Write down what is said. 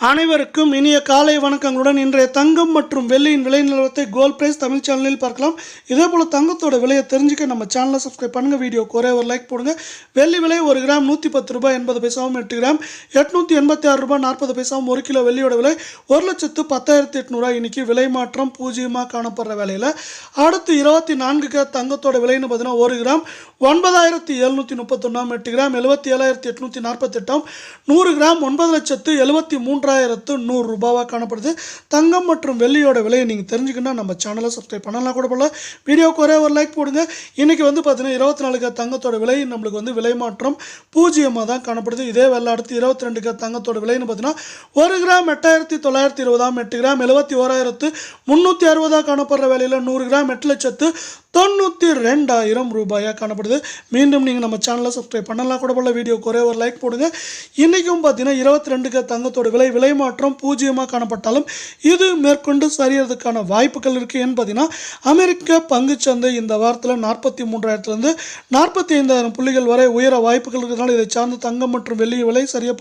அனைவருக்கும் இனிய காலை வணக்கங்களுடன் இன்றைய தங்கம் மற்றும் வெள்ளியின் விலை நிலவரத்தை கோல்ட் பிரைஸ் தமிழ் சேனலில் பார்க்கலாம். இதே போல் தங்கத்தோட விலையை தெரிஞ்சுக்க நம்ம சேனலை சப்ஸ்கிரைப் பண்ணுங்கள். வீடியோக்கு ஒரே ஒரு லைக் போடுங்க. வெள்ளி விலை 1 கிராம் 110 ரூபாய் 80 பைசாவும், 8 கிராம் 886 ரூபாய் 40 பைசாவும். 1 கிலோ வெள்ளியோட விலை 1,10,800. இன்னைக்கு விலை மாற்றம் பூஜ்ஜியமாக காணப்படுற வேலையில் அடுத்து 24 தங்கத்தோட விலைன்னு பார்த்தீங்கன்னா 1 கிராம் 9,731, 8 கிராம் 77,848, 100 கிராம் 9,73,100 ரூபாவாக காணப்படுது. தங்கம் மற்றும் வெள்ளியோட விலையை நீங்கள் தெரிஞ்சுக்கணும்னா நம்ம சேனலை சப்ஸ்கிரைப் பண்ணலாம் கூட போல. வீடியோக்கு ஒரே ஒரு லைக் போடுங்க. இன்றைக்கி பார்த்தீங்கன்னா 24 தங்கத்தோட விலை நம்மளுக்கு விலை மாற்றம் பூஜ்ஜியமாக தான் காணப்படுது. இதே வேலை அடுத்து 22 தங்கத்தோட விலைன்னு பார்த்தீங்கன்னா 1 கிராம் 8,920, 8 கிராம் 71,360 காணப்படுற வேலையில் 100 கிராம் 8,92,000 ரூபாயாக காணப்படுது. மீண்டும் நீங்கள் நம்ம சேனலை சப்ஸ்கிரைப் பண்ணலாம் கூட போல. வீடியோக்கு ஒரே ஒரு லைக் போடுங்க. இன்றைக்கும் பார்த்தீங்கன்னா 22 தங்கத்தோட விலை மாற்றம் பூஜ்ஜியமாக காணப்பட்டாலும் இது மேற்கொண்டு சரியறதுக்கான வாய்ப்புகள் இருக்குது. ஏன்னு பார்த்தீங்கன்னா அமெரிக்க பங்குச்சந்தை இந்த வாரத்தில் 43,000 to 45,000 புள்ளிகள் வரை உயர வாய்ப்புகள் இருக்கிறதுனால இதை சார்ந்து தங்கம் மற்றும் வெள்ளி விலை சரியாக